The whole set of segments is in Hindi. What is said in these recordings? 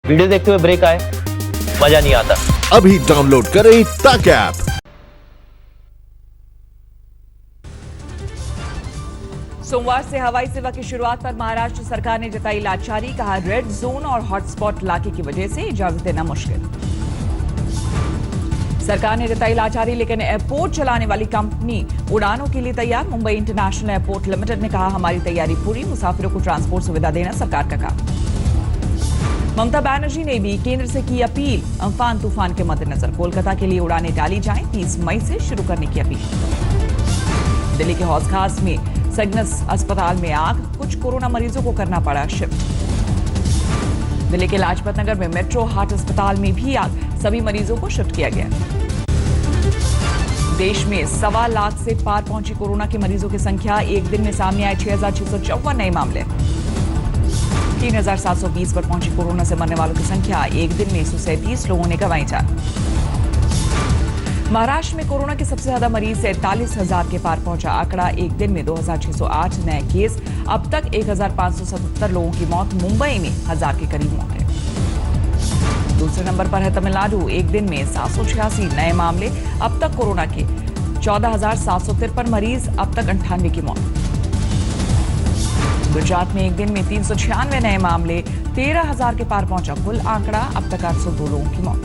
वीडियो देखते हुए ब्रेक आए, मजा नहीं आता। अभी डाउनलोड करें तक ऐप। सोमवार से हवाई सेवा की शुरुआत पर महाराष्ट्र सरकार ने जताई लाचारी। कहा, रेड जोन और हॉटस्पॉट इलाके की वजह से इजाजत देना मुश्किल। सरकार ने जताई लाचारी, लेकिन एयरपोर्ट चलाने वाली कंपनी उड़ानों के लिए तैयार। मुंबई इंटरनेशनल एयरपोर्ट लिमिटेड ने कहा, हमारी तैयारी पूरी, मुसाफिरों को ट्रांसपोर्ट सुविधा देना सरकार का काम। ममता बनर्जी ने भी केंद्र से की अपील। अम्फान तूफान के मद्देनजर कोलकाता के लिए उड़ानें टाली जाएं, 30 मई से शुरू करने की अपील। दिल्ली के हौज खास में सैग्नस अस्पताल में आग, कुछ कोरोना मरीजों को करना पड़ा शिफ्ट। दिल्ली के लाजपत नगर में मेट्रो हार्ट अस्पताल में भी आग, सभी मरीजों को शिफ्ट किया गया। देश में 1.25 लाख से पार पहुंची कोरोना के मरीजों की संख्या। एक दिन में सामने आए 6,654 नए मामले। 3,720 पर पहुंची कोरोना से मरने वालों की संख्या। एक दिन में 137 लोगों ने गंवाई जान। महाराष्ट्र में कोरोना के सबसे ज्यादा मरीज 43,000 के पार पहुंचा आंकड़ा। एक दिन में 2,608 नए केस। अब तक 1,577 लोगों की मौत। मुंबई में 1,000 के करीब मौतें। दूसरे नंबर पर है तमिलनाडु। एक दिन में 786 नए मामले। अब तक कोरोना के 14,753 मरीज। अब तक 98 की मौत। गुजरात में एक दिन में 396 नए मामले। 13,000 के पार पहुंचा कुल आंकड़ा। अब तक 802 लोगों की मौत।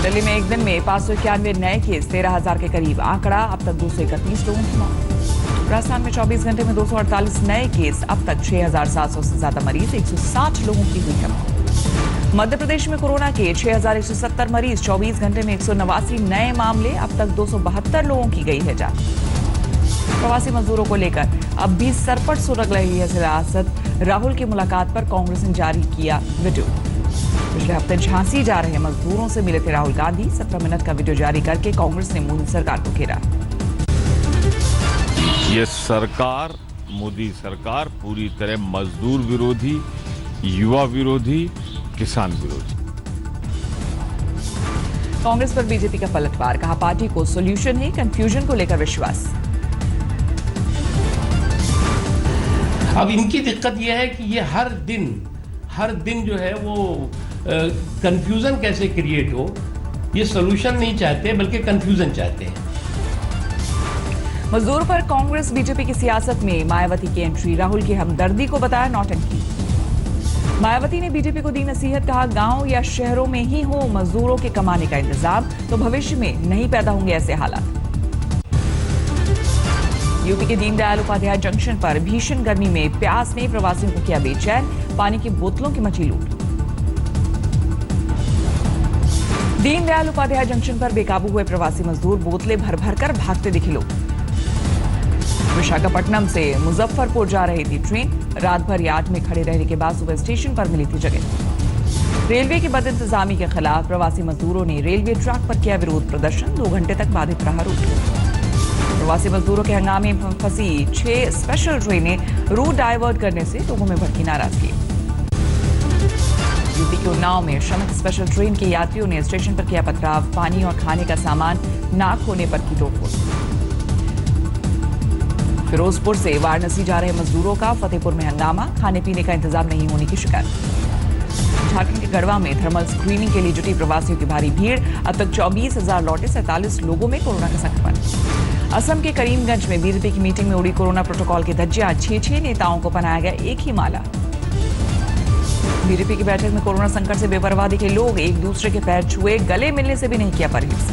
दिल्ली में एक दिन में 591 नए केस। 13,000 के करीब आंकड़ा। अब तक 231 लोगों की मौत। राजस्थान में 24 घंटे में 248 नए केस। अब तक 6,700 से ज्यादा मरीज। 160 लोगों की हुई है मौत। मध्य प्रदेश में कोरोना के 6,170 मरीज। 24 घंटे में 189 नए मामले। अब तक 272 लोगों की गई है जान। प्रवासी मजदूरों को लेकर अब भी सरपट सुलग रही है सियासत। राहुल की मुलाकात पर कांग्रेस ने जारी किया वीडियो। पिछले हफ्ते झांसी जा रहे मजदूरों से मिले थे राहुल गांधी। 17 मिनट का वीडियो जारी करके कांग्रेस ने मोदी सरकार को घेरा। ये सरकार, मोदी सरकार पूरी तरह मजदूर विरोधी, युवा विरोधी, किसान विरोधी। कांग्रेस पर बीजेपी का पलटवार। कहा, पार्टी को सॉल्यूशन है, कंफ्यूजन को लेकर विश्वास। अब इनकी दिक्कत यह है कि ये हर दिन जो है वो कंफ्यूजन कैसे क्रिएट हो, ये सॉल्यूशन नहीं चाहते बल्कि कंफ्यूजन चाहते हैं। मजदूर पर कांग्रेस बीजेपी की सियासत में मायावती की एंट्री। राहुल की हमदर्दी को बताया नौटंकी। मायावती ने बीजेपी को दी नसीहत। कहा, गांव या शहरों में ही हो मजदूरों के कमाने का इंतजाम, तो भविष्य में नहीं पैदा होंगे ऐसे हालात। यूपी के दीनदयाल उपाध्याय जंक्शन पर भीषण गर्मी में प्यास ने प्रवासियों को किया बेचैन। पानी की बोतलों की मची लूट। दीनदयाल उपाध्याय जंक्शन पर बेकाबू हुए प्रवासी मजदूर। बोतलें भर भर कर भागते दिखे लोग। विशाखापट्टनम से मुजफ्फरपुर जा रही थी ट्रेन। रात भर यार्ड में खड़े रहने के बाद सुबह स्टेशन पर मिली थी जगह। रेलवे की बदइंतजामी के खिलाफ प्रवासी मजदूरों ने रेलवे ट्रैक पर किया विरोध प्रदर्शन। 2 घंटे तक बाधित रहा रूट। प्रवासी मजदूरों के हंगामे में फंसी 6 स्पेशल ट्रेनें रूट डाइवर्ट करने से लोगों में भड़की नाराजगी। यूपी के उन्नाव में श्रमिक स्पेशल ट्रेन के यात्रियों ने स्टेशन पर किया पथराव। पानी और खाने का सामान नाक होने पर की तोड़फोड़। फिरोजपुर से वाराणसी जा रहे मजदूरों का फतेहपुर में हंगामा। खाने पीने का इंतजाम नहीं होने की शिकायत। झारखंड के गढ़वा में थर्मल स्क्रीनिंग के लिए जुटी प्रवासियों की भारी भीड़। अब तक 24,000 लौटे। 47 लोगों में कोरोना का संक्रमण। असम के करीमगंज में बीजेपी की मीटिंग में उड़ी कोरोना प्रोटोकॉल की धज्जियां। 6 नेताओं को पहनाया गया एक ही माला। बीजेपी की बैठक में कोरोना संकट से बेपरवाह दिखे लोग। एक दूसरे के पैर छुए, गले मिलने से भी नहीं किया परहेज।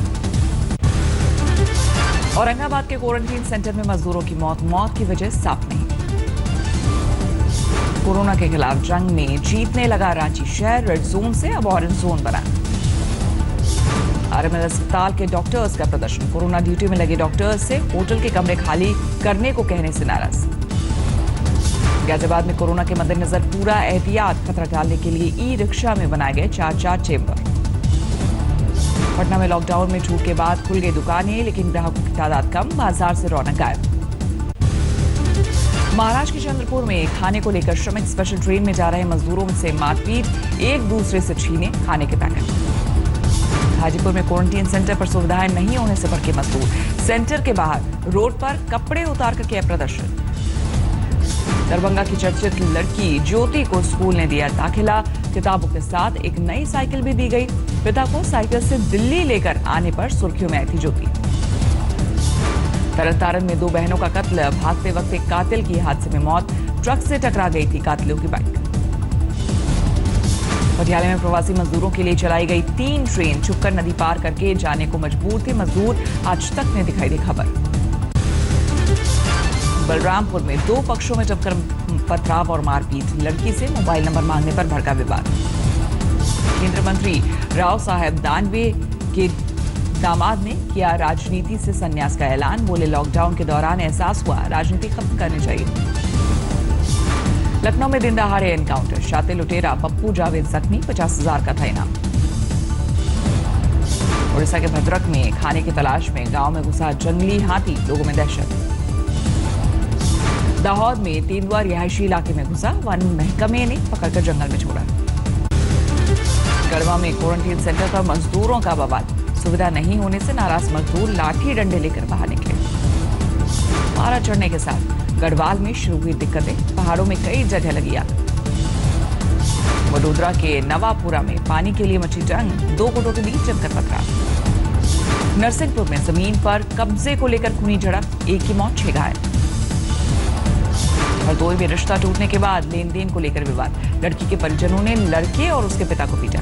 औरंगाबाद के क्वारंटीन सेंटर में मजदूरों की मौत की वजह साफ नहीं। कोरोना के खिलाफ जंग में जीतने लगा रांची शहर। रेड जोन से अब ऑरेंज जोन बना। आरएमएल अस्पताल के डॉक्टर्स का प्रदर्शन। कोरोना ड्यूटी में लगे डॉक्टर्स से होटल के कमरे खाली करने को कहने से नाराज। गाजियाबाद में कोरोना के मद्देनजर पूरा एहतियात खतरा टालने के लिए ई रिक्शा में बनाए गए 4 चेंबर। पटना में लॉकडाउन में छूट के बाद खुल गई दुकानें, लेकिन ग्राहकों की तादाद कम। बाजार से रौनक गायब। महाराष्ट्र के चंद्रपुर में खाने को लेकर श्रमिक स्पेशल ट्रेन में जा रहे मजदूरों से मारपीट। एक दूसरे से छीने खाने के पैकेट। हाजीपुर में क्वारंटीन सेंटर पर सुविधाएं नहीं होने से भड़के मजदूर। सेंटर के बाहर रोड पर कपड़े उतार कर किया प्रदर्शन। दरभंगा की चर्चित लड़की ज्योति को स्कूल ने दिया दाखिला। किताबों के साथ एक नई साइकिल भी दी गई। पिता को साइकिल से दिल्ली लेकर आने पर सुर्खियों में आई थी ज्योति। तरनतारन में 2 बहनों का कत्ल, भागते वक्त एक कातिल की हादसे में मौत, ट्रक से टकरा गई थी कातिलों की बाइक। पटियाला में प्रवासी मजदूरों के लिए चलाई गई 3 ट्रेन छुपकर नदी पार करके जाने को मजबूर थे मजदूर, आज तक ने दिखाई दी खबर। बलरामपुर में 2 पक्षों में जमकर पथराव और मारपीट, लड़की से मोबाइल नंबर मांगने पर भड़का विवाद। केंद्रीय मंत्री राव साहब दानवे के दामाद ने किया राजनीति से संन्यास का ऐलान, बोले लॉकडाउन के दौरान एहसास हुआ राजनीति खत्म करनी चाहिए। लखनऊ में दिन दहाड़े एनकाउंटर, शातिर लुटेरा पप्पू जावेद जख्मी, 50,000 का था इनाम। उड़ीसा के भद्रक में खाने की तलाश में गांव में घुसा जंगली हाथी, लोगों में दहशत। दाहोद में तेंदुआ रिहायशी इलाके में घुसा, वन महकमे ने पकड़कर जंगल में छोड़ा। गढ़वा में क्वारंटीन सेंटर पर मजदूरों का बवाल, सुविधा नहीं होने से नाराज मजदूर लाठी डंडे लेकर बाहर निकले। पारा चढ़ने के साथ गढ़वाल में शुरू हुई दिक्कतें, पहाड़ों में कई जगह लगी आग। वडोदरा के नवापुरा में पानी के लिए मची जंग, 2 गुटों के बीच जमकर पथराव। नरसिंहपुर में जमीन पर कब्जे को लेकर खूनी झड़प, 1 की मौत, 6 घायल। हरदोई में रिश्ता टूटने के बाद लेन देन को लेकर विवाद, लड़की के परिजनों ने लड़के और उसके पिता को पीटा।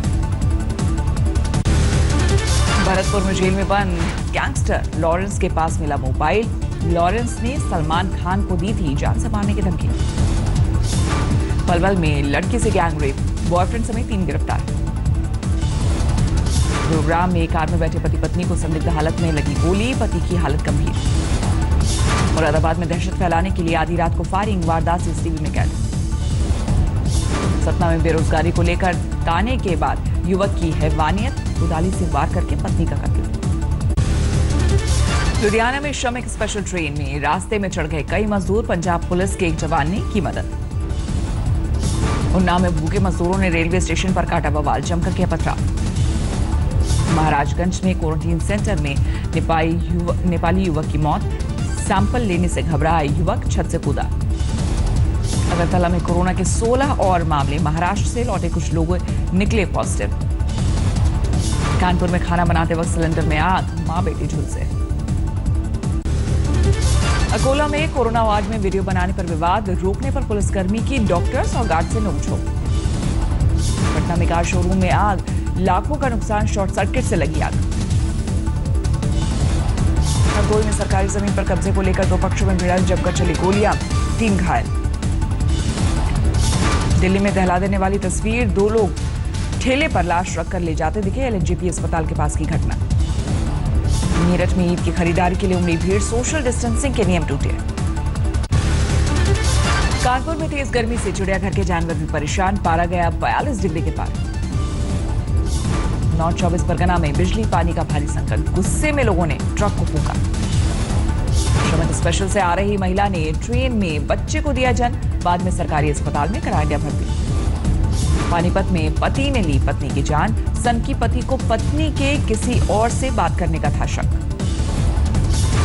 भरतपुर में जेल में बंद गैंगस्टर लॉरेंस के पास मिला मोबाइल, लॉरेंस ने सलमान खान को दी थी जान से मारने की धमकी। पलवल में लड़की से गैंग रेप, बॉयफ्रेंड समेत 3 गिरफ्तार। गुरुग्राम में कार में बैठे पति पत्नी को संदिग्ध हालत में लगी गोली, पति की हालत गंभीर। मुरादाबाद में दहशत फैलाने के लिए आधी रात को फायरिंग, वारदात सीसीटीवी में कैद। सतना में बेरोजगारी को लेकर ताने के बाद युवक की हैवानियत, कुदाली से वार करके पत्नी का कत्ल। लुधियाना में श्रमिक स्पेशल ट्रेन में रास्ते में चढ़ गए कई मजदूर, पंजाब पुलिस के एक जवान ने की मदद। उन्नाव में भूखे मजदूरों ने रेलवे स्टेशन पर काटा बवाल, जमकर किया पथराव। महाराजगंज में क्वारंटीन सेंटर में नेपाली युवक की मौत, सैंपल लेने से घबराए युवक छत से कूदा। अगरतला में कोरोना के 16 और मामले, महाराष्ट्र से लौटे कुछ लोग निकले पॉजिटिव। कानपुर में खाना बनाते वक्त सिलेंडर में आग, मां बेटी झुलसे। अकोला में कोरोना वार्ड में वीडियो बनाने पर विवाद, रोकने पर पुलिसकर्मी की डॉक्टर्स और गार्ड से नोकझोंक। पटना में कार शोरूम में आग, लाखों का नुकसान, शॉर्ट सर्किट से लगी आग। हरदोई में सरकारी जमीन पर कब्जे को लेकर 2 पक्षों में भिड़ंत, जमकर चली गोलियां, 3 घायल। दिल्ली में दहला देने वाली तस्वीर, 2 लोग ठेले पर लाश रखकर ले जाते दिखे, एलएनजेपी अस्पताल के पास की घटना। मेरठ में ईद की खरीदारी के लिए उमड़ी भीड़, सोशल डिस्टेंसिंग के नियम टूटे। कानपुर में तेज गर्मी से चिड़ियाघर के जानवर भी परेशान, पारा गया 42 डिग्री के पार। नॉर्थ 24 परगना में बिजली पानी का भारी संकट, गुस्से में लोगों ने ट्रक को फूंका। श्रमिक स्पेशल से आ रही महिला ने ट्रेन में बच्चे को दिया जन्म, बाद में सरकारी अस्पताल में कराया गया भर्ती। पानीपत में पति ने ली पत्नी की जान, सनकी पति को पत्नी के किसी और से बात करने का था शक।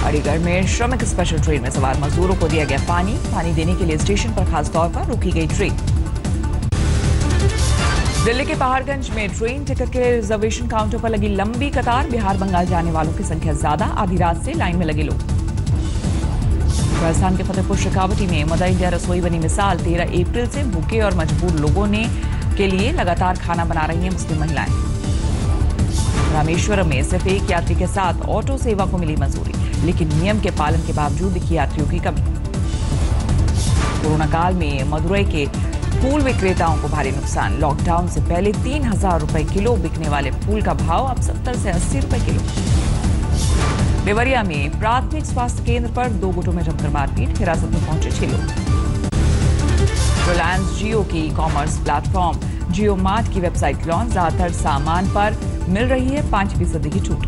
अलीगढ़ में श्रमिक स्पेशल ट्रेन में सवार मजदूरों को दिया गया पानी देने के लिए स्टेशन पर खास तौर पर रोकी गई ट्रेन। दिल्ली के पहाड़गंज में ट्रेन टिकट के रिजर्वेशन काउंटर पर लगी लंबी कतार, बिहार बंगाल जाने वालों की संख्या ज्यादा, आधी रात से लाइन में लगे लोग। राजस्थान के फतेहपुर शेखावटी में मदर इंडिया रसोई बनी मिसाल, 13 अप्रैल से भूखे और मजबूर लोगों के लिए लगातार खाना बना रही हैं मुस्लिम महिलाएं। रामेश्वरम में सिर्फ एक यात्री के साथ ऑटो सेवा को मिली मंजूरी, लेकिन नियम के पालन के बावजूद दिखी यात्रियों की कमी। कोरोना काल में मदुरई के फूल विक्रेताओं को भारी नुकसान, लॉकडाउन से पहले 3,000 रुपए किलो बिकने वाले फूल का भाव अब 70 से 80 रुपए किलो। देवरिया में प्राथमिक स्वास्थ्य केंद्र पर 2 गुटों में जमकर मारपीट, हिरासत में पहुंचे 6 लोग। रिलायंस जियो की ई कॉमर्स प्लेटफॉर्म जियो मार्ट की वेबसाइट लॉन्च, ज्यादातर सामान पर मिल रही है 5% की छूट।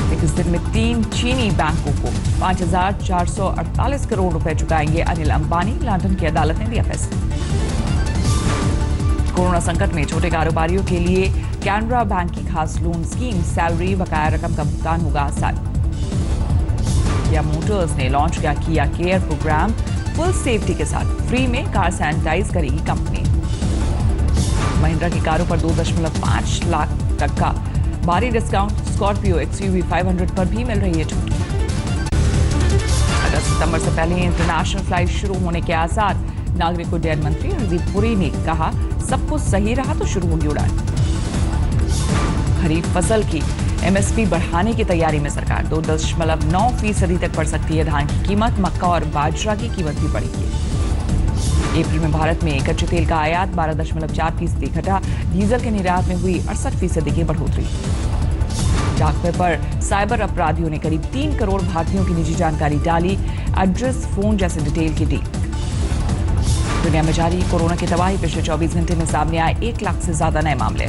21 दिन में 3 चीनी बैंकों को 5,448 करोड़ रुपए चुकाएंगे अनिल अंबानी, लंदन की अदालत ने दिया फैसला। कोरोना संकट में छोटे कारोबारियों के लिए कैनरा बैंक की खास लोन स्कीम, सैलरी बकाया रकम का भुगतान होगा आसान। किया मोटर्स ने लॉन्च किया किया केयर प्रोग्राम, फुल सेफ्टी के साथ फ्री में कार सैनिटाइज करेगी कंपनी। महिंद्रा की कारों पर 2.5 लाख तक का भारी डिस्काउंट। स्कॉर्पियो XUV 500 पर भी मिल रही है छूट। अगस्त सितंबर से पहले इंटरनेशनल फ्लाइट शुरू होने के आसार। नागरिक उड्डयन मंत्री हरदीप पुरी ने कहा, सब कुछ सही रहा तो शुरू होगी उड़ान। खरीफ फसल की MSP बढ़ाने की तैयारी में सरकार। 2.9% तक बढ़ सकती है धान की कीमत। मक्का और बाजरा की कीमत भी बढ़ेगी। अप्रैल में भारत में कच्चे तेल का आयात 12.4% घटा। डीजल के निर्यात में हुई 68% की बढ़ोतरी। डाकघर पर साइबर अपराधियों ने करीब 3 करोड़ भारतीयों की निजी जानकारी डाली। एड्रेस, फोन जैसे डिटेल की लीक। दुनिया में जारी कोरोना की तबाही। पिछले 24 घंटे में सामने आए 1 लाख से ज्यादा नए मामले।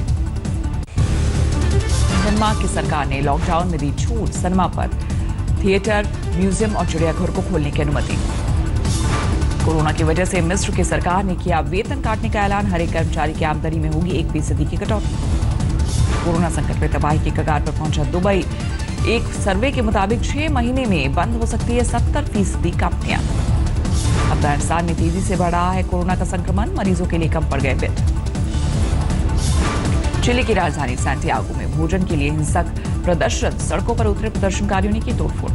डेनमार्क की सरकार ने लॉकडाउन में दी छूट। सिनेमा पर, थिएटर, म्यूजियम और चिड़ियाघर को खोलने की अनुमति। कोरोना की वजह से मिस्र की सरकार ने किया वेतन काटने का ऐलान। हर एक कर्मचारी की आमदनी में होगी 1% की कटौती। कोरोना संकट में तबाही की कगार पर पहुंचा दुबई। एक सर्वे के मुताबिक 6 महीने में बंद हो सकती है 70% कंपनियां। अफगानिस्तान में तेजी से बढ़ रहा है कोरोना का संक्रमण। मरीजों के लिए कम पड़ गए बेड। चिली की राजधानी सैंटियागो में भोजन के लिए हिंसक प्रदर्शन। सड़कों पर उतरे प्रदर्शनकारियों ने की तोड़फोड़।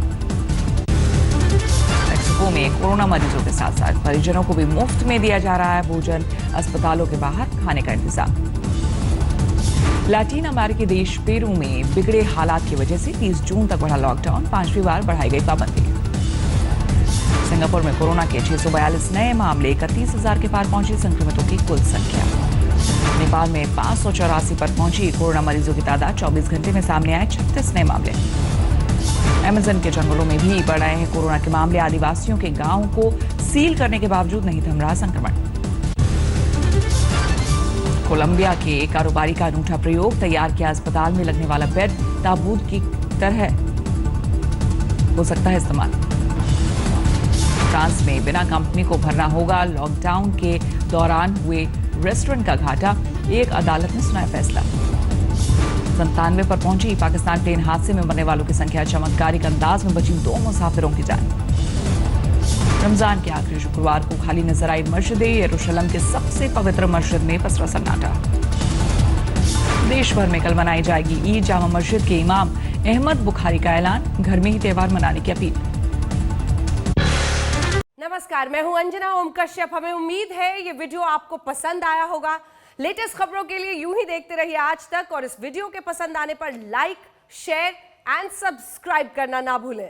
मेक्सिको में कोरोना मरीजों के साथ साथ परिजनों को भी मुफ्त में दिया जा रहा है भोजन। अस्पतालों के बाहर खाने का इंतजाम। लैटिन अमेरिकी देश पेरू में बिगड़े हालात की वजह से 30 जून तक बढ़ा लॉकडाउन। 5वीं बार बढ़ाई गई पाबंदी। सिंगापुर में कोरोना के 642 नए मामले। 31,000 के पार पहुंची संक्रमितों की कुल संख्या। नेपाल में 584 पर पहुंची कोरोना मरीजों की तादाद। 24 घंटे में सामने आए 36 नए मामले। अमेज़न के जंगलों में भी बढ़ रहे हैं कोरोना के मामले। आदिवासियों के गांवों को सील करने के बावजूद नहीं थम रहा संक्रमण। कोलंबिया के कारोबारी का अनूठा प्रयोग। तैयार किया अस्पताल में लगने वाला बेड ताबूत की तरह हो सकता है इस्तेमाल। फ्रांस में बिना कंपनी को भरना होगा। लॉकडाउन के दौरान हुए रेस्टोरेंट का घाटा। एक अदालत ने सुनाया फैसला। 97 पर पहुंची पाकिस्तान प्लेन हादसे में मरने वालों की संख्या। चमत्कारिक अंदाज में बची 2 मुसाफिरों की जान। रमजान के आखिरी शुक्रवार को खाली नजर आई मस्जिद यरूशलेम के सबसे पवित्र मस्जिद में पसरा सन्नाटा। देश भर में कल मनाई जाएगी ईद। जामा मस्जिद के इमाम अहमद बुखारी का ऐलान। घर में ही त्योहार मनाने की अपील। नमस्कार, मैं हूं अंजना ओम कश्यप। हमें उम्मीद है ये वीडियो आपको पसंद आया होगा। लेटेस्ट खबरों के लिए यूं ही देखते रहिए आज तक और इस वीडियो के पसंद आने पर लाइक, शेयर एंड सब्सक्राइब करना ना भूलें।